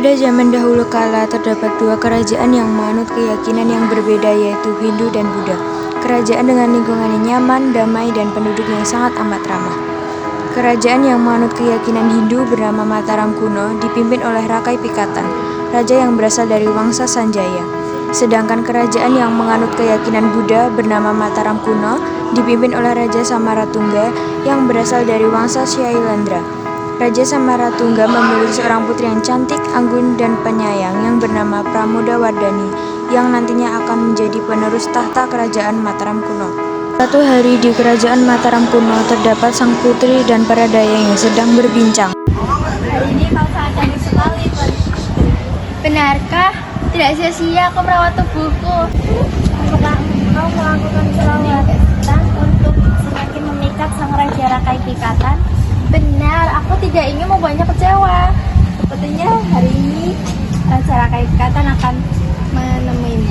Pada zaman dahulu kala terdapat dua kerajaan yang menganut keyakinan yang berbeda, yaitu Hindu dan Buddha. Kerajaan dengan lingkungannya nyaman, damai, dan penduduk yang sangat amat ramah. Kerajaan yang menganut keyakinan Hindu bernama Mataram kuno dipimpin oleh Rakai Pikatan, raja yang berasal dari Wangsa Sanjaya. Sedangkan kerajaan yang menganut keyakinan Buddha bernama Mataram kuno dipimpin oleh Raja Samaratungga yang berasal dari Wangsa Shailandra. Raja Samaratungga memiliki seorang putri yang cantik, anggun, dan penyayang yang bernama Pramodawardhani yang nantinya akan menjadi penerus tahta kerajaan Mataram kuno. Suatu hari di kerajaan Mataram kuno terdapat sang putri dan para dayang yang sedang berbincang. Hari ini kau sangat cantik sekali, benarkah? Tidak sia-sia aku merawat tubuhku. Apakah kau melakukan perawatan untuk semakin memikat sang Raja Rakai Pikatan? Benar, aku tidak ingin membuatnya kecewa. Sepertinya hari ini Raja Rakai Pikatan akan menemuimu.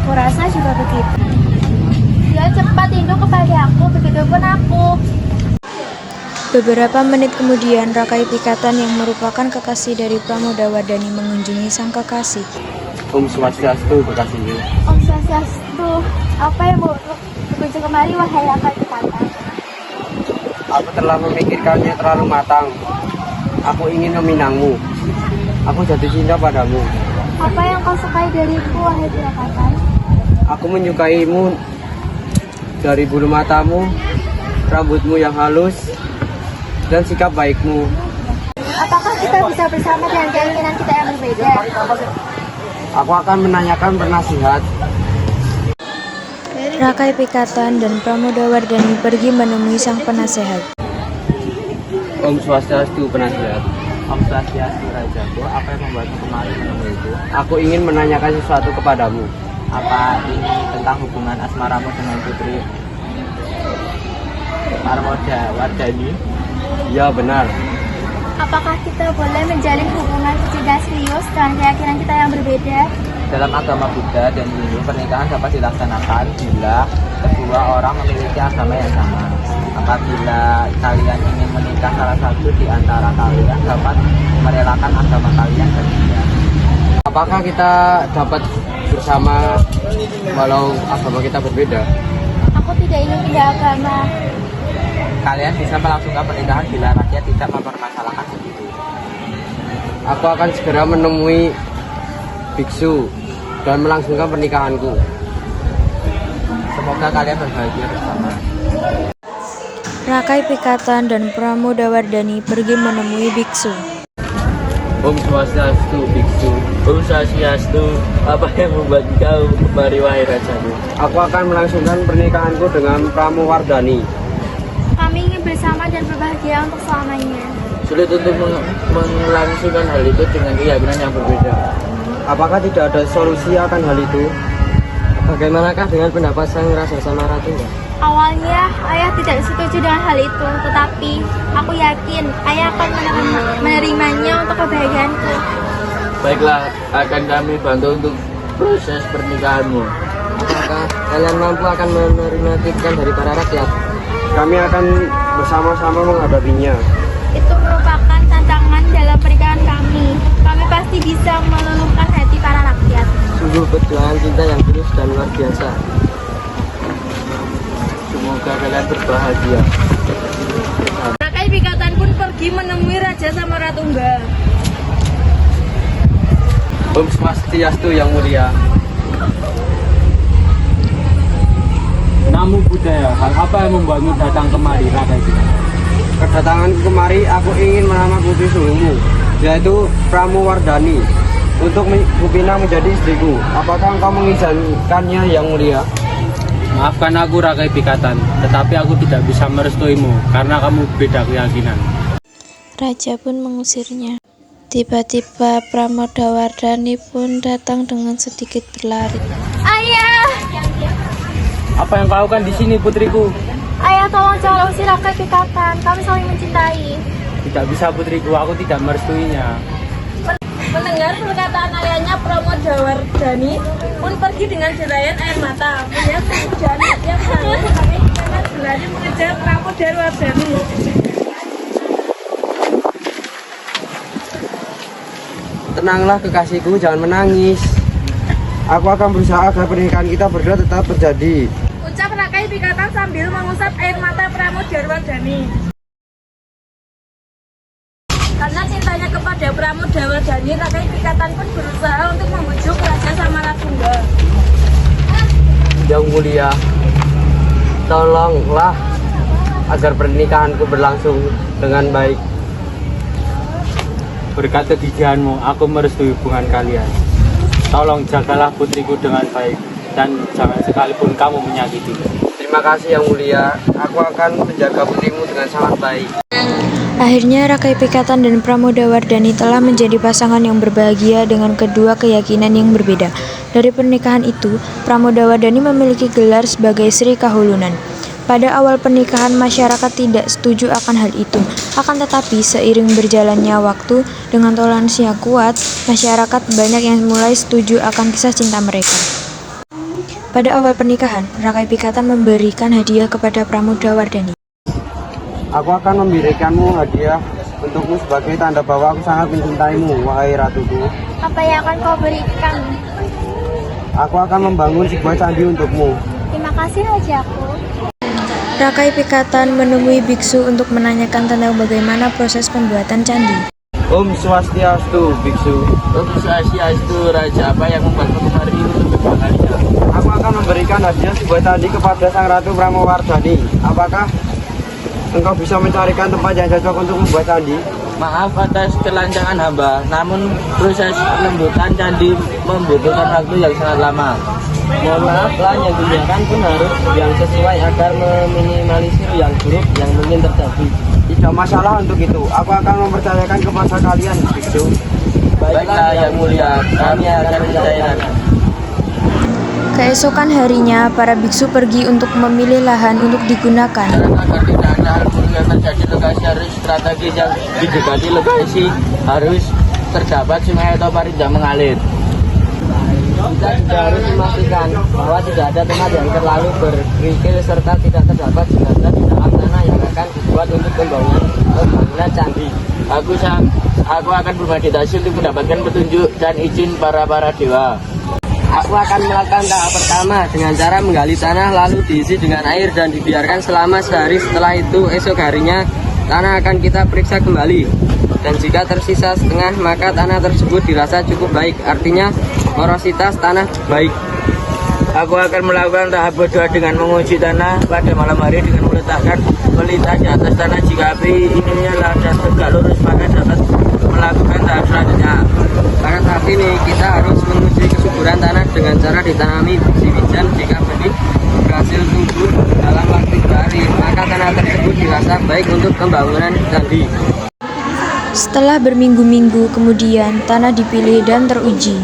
Aku rasa juga begitu. Dia cepat tunduk kepada aku, begitupun aku. Beberapa menit kemudian, Rakai Pikatan yang merupakan kekasih dari Pramodawardhani mengunjungi sang kekasih. Om Swastiastu, kekasihku. Om Swastiastu, apa yang berkunjung kemari, wahai Rakai Pikatan? Aku telah memikirkannya terlalu matang. Aku ingin meminangmu. Aku jatuh cinta padamu. Apa yang kau sukai dariku, wahai Pikatan? Aku menyukaimu dari bulu matamu, rambutmu yang halus, dan sikap baikmu. Apakah kita bisa bersama dengan keinginan kita yang berbeda? Aku akan menanyakan penasihat. Rakai Pikatan dan Pramodawardhani pergi menemui sang penasehat. Om Swastiastu, penasihat. Om Swastiastu, rajaku. Apa yang membuatmu kemari menemuiku? Aku ingin menanyakan sesuatu kepadamu. Apa ini tentang hubungan asmaramu dengan putri Pramodawardhani? Ya, benar. Apakah kita boleh menjalin hubungan ketiga serius dengan keyakinan kita yang berbeda? Dalam agama Buddha dan Hindu, pernikahan dapat dilaksanakan bila kedua orang memiliki agama yang sama. Apabila kalian ingin menikah, salah satu di antara kalian dapat merelakan agama kalian berbeda. Apakah kita dapat bersama walau agama kita berbeda? Aku tidak ingin pindah agama. Kalian bisa melangsungkan pernikahan bila rakyat tidak mempermasalahkan segitu. Aku akan segera menemui biksu dan melangsungkan pernikahanku. Semoga kalian berbahagia bersama. Rakai Pikatan dan Pramodawardhani pergi menemui biksu. Om Swastiastu, biksu. Om Swastiastu, apa yang membuat kau kemari, wahai rajaku? Aku akan melangsungkan pernikahanku dengan Pramodawardhani. Kami ingin bersama dan berbahagia untuk selamanya. Sulit untuk melangsungkan hal itu dengan keyakinan yang berbeda. Apakah tidak ada solusi akan hal itu? Bagaimanakah dengan pendapat sang Raja Samaratungga? Awalnya ayah tidak setuju dengan hal itu, tetapi aku yakin ayah akan menerimanya untuk kebahagiaanku. Baiklah, akan kami bantu untuk proses pernikahanmu. Apakah kalian mampu akan menerima kritikan dari para rakyat? Kami akan bersama-sama menghadapinya. Itu merupakan tantangan dalam pernikahan kami. Kami pasti bisa meluluhkan hati para rakyat. Sungguh perjuangan cinta yang tulus dan luar biasa. Semoga kalian berbahagia. Rakai Pikatan pun pergi menemui Raja Samaratungga. Om Swastiastu yang mulia. Namo Buddhaya, hal apa yang membuatmu datang kemari, Rakai Pikatan? Kedatanganku kemari, aku ingin melamar putri sulungmu, yaitu Pramodawardhani, untuk kupinang menjadi istriku. Apakah engkau mengizinkannya yang mulia? Maafkan aku, Rakai Pikatan, tetapi aku tidak bisa merestuimu karena kamu beda keyakinan. Raja pun mengusirnya. Tiba-tiba Pramodawardhani pun datang dengan sedikit berlari. Ayah! Apa yang kau lakukan di sini, putriku? Ayah, tolong jangan usir Rakai Pikatan. Kami saling mencintai. Tidak bisa, putriku, aku tidak merestuinya. Mendengar perkataan ayahnya, Pramodawardhani pun pergi dengan jerayan air mata. Melihat kemudian yang sangat Rakai Pikatan berlari mengejar Pramodawardhani. Tenanglah kekasihku, jangan menangis. Aku akan berusaha agar pernikahan kita berdua tetap terjadi. Ucap Rakai Pikatan sambil mengusap air mata Pramodawardhani. Karena cintanya kepada Pramodawardhani, Rakai Pikatan pun berusaha untuk membujuk Raja Samaratungga. Yang mulia, tolonglah agar pernikahanku berlangsung dengan baik. Berkat kegigihanmu, aku merestui hubungan kalian. Tolong jagalah putriku dengan baik dan jangan sekalipun kamu menyakiti. Terima kasih Yang Mulia, aku akan menjaga putrimu dengan sangat baik. Akhirnya Rakai Pikatan dan Pramodawardhani telah menjadi pasangan yang berbahagia dengan kedua keyakinan yang berbeda. Dari pernikahan itu, Pramodawardhani memiliki gelar sebagai Sri Kahulunan. Pada awal pernikahan, masyarakat tidak setuju akan hal itu. Akan tetapi, seiring berjalannya waktu, dengan toleransi yang kuat, masyarakat banyak yang mulai setuju akan kisah cinta mereka. Pada awal pernikahan, Rakai Pikatan memberikan hadiah kepada Pramodawardhani. Aku akan memberikanmu hadiah untukmu sebagai tanda bahwa aku sangat mencintaimu, wahai ratuku. Apa yang akan kau berikan? Aku akan membangun sebuah candi untukmu. Terima kasih Rajaku. Rakai Pikatan menemui biksu untuk menanyakan tentang bagaimana proses pembuatan candi. Om Swastiastu, biksu. Om Swastiastu, Raja, apa yang membuatmu kemari untuk kedua kalinya? Aku akan memberikan hadiah sebuah candi kepada Sang Ratu Pramodawardhani. Apakah engkau bisa mencarikan tempat yang cocok untuk membuat candi? Maaf atas kelancangan hamba, namun proses pembuatan candi membutuhkan waktu yang sangat lama. Mohon maaf, plan yang digunakan pun harus yang sesuai agar meminimalisir yang buruk yang mungkin terjadi. Tidak masalah untuk itu, aku akan mempercayakan kepada kalian, biksu. Baiklah Yang Mulia, kami akan percayakan. Keesokan harinya, para biksu pergi untuk memilih lahan untuk digunakan. Agar tidak ada hal buruk yang terjadi, lokasi harus strategis yang didekati lokasi harus terdapat sungai atau parit yang mengalir. Kita juga harus memastikan bahwa tidak ada tempat yang terlalu berkerikil serta tidak terdapat jenazah di dalam tanah yang akan dibuat untuk pembangunan candi. Aku akan bermeditasi untuk mendapatkan petunjuk dan izin para dewa. Aku akan melakukan tahap pertama dengan cara menggali tanah lalu diisi dengan air dan dibiarkan selama sehari. Setelah itu esok harinya tanah akan kita periksa kembali. Dan jika tersisa setengah maka tanah tersebut dirasa cukup baik, artinya porositas tanah baik. Aku akan melakukan tahap kedua dengan menguji tanah pada malam hari dengan meletakkan pelita di atas tanah. Jika api ini nyala dan tegak lurus maka dapat melakukan tahap selanjutnya. Pada tahap ini kita harus menguji kesuburan tanah dengan cara ditanami biji wijan. Jika benih berhasil tumbuh dalam waktu 2 hari, maka tanah tersebut dirasa baik untuk pembangunan candi. Setelah berminggu-minggu kemudian, tanah dipilih dan teruji.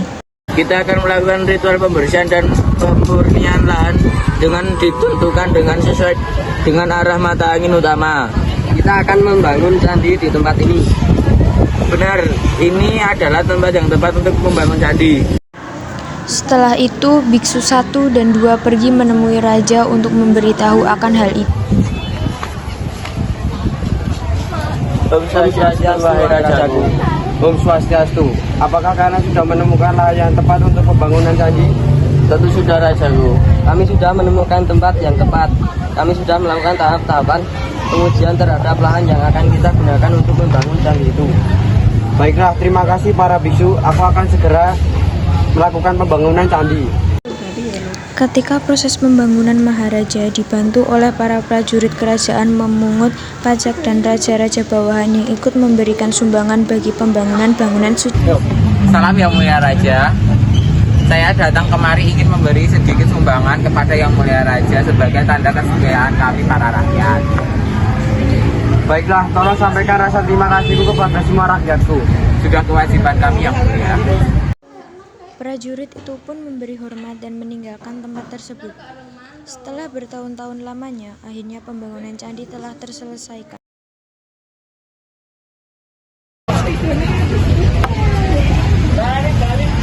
Kita akan melakukan ritual pembersihan dan pemurnian lahan dengan ditentukan dengan sesuai dengan arah mata angin utama. Kita akan membangun candi di tempat ini. Benar, ini adalah tempat yang tepat untuk membangun candi. Setelah itu, biksu 1 dan 2 pergi menemui raja untuk memberitahu akan hal itu. Om Swastiastu, wahai Rajaku. Om Swastiastu, apakah karena sudah menemukan lahan yang tepat untuk pembangunan candi? Tentu sudah Rajaku. Kami sudah menemukan tempat yang tepat. Kami sudah melakukan tahap-tahapan pengujian terhadap lahan yang akan kita gunakan untuk membangun candi itu. Baiklah, terima kasih para biksu. Aku akan segera melakukan pembangunan candi. Ketika proses pembangunan Maharaja dibantu oleh para prajurit kerajaan memungut pajak dan raja-raja bawahan yang ikut memberikan sumbangan bagi pembangunan bangunan suci. Salam Yang Mulia Raja. Saya datang kemari ingin memberi sedikit sumbangan kepada Yang Mulia Raja sebagai tanda kesetiaan kami para rakyat. Baiklah, tolong sampaikan rasa terima kasihku kepada semua rakyatku. Sudah kewajiban kami Yang Mulia. Prajurit itu pun memberi hormat dan meninggalkan tempat tersebut. Setelah bertahun-tahun lamanya, akhirnya pembangunan candi telah terselesaikan.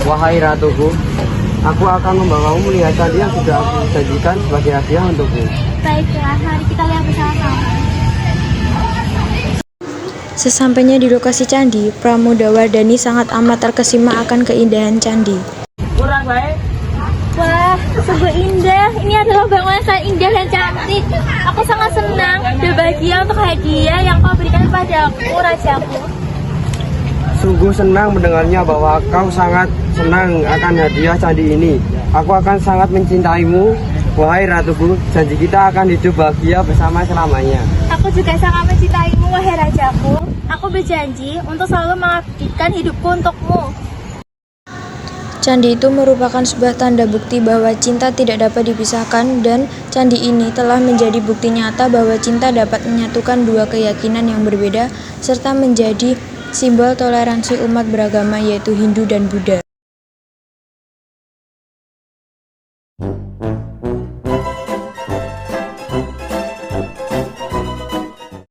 Wahai ratuku, aku akan membawamu melihat candi yang sudah aku janjikan sebagai hadiah untukmu. Baiklah, mari kita lihat bersama-sama. Sesampainya di lokasi candi, Pramodawardhani sangat amat terkesima akan keindahan candi. Wah, sungguh indah. Ini adalah bangunan yang sangat indah dan cantik. Aku sangat senang dan bahagia untuk hadiah yang kau berikan padaku, rajaku. Sungguh senang mendengarnya bahwa kau sangat senang akan hadiah candi ini. Aku akan sangat mencintaimu, wahai ratuku. Janji kita akan hidup bahagia bersama selamanya. Aku juga sangat mencintaimu, wahai rajaku. Aku berjanji untuk selalu mengabdikan hidupku untukmu. Candi itu merupakan sebuah tanda bukti bahwa cinta tidak dapat dipisahkan, dan candi ini telah menjadi bukti nyata bahwa cinta dapat menyatukan dua keyakinan yang berbeda serta menjadi simbol toleransi umat beragama yaitu Hindu dan Buddha.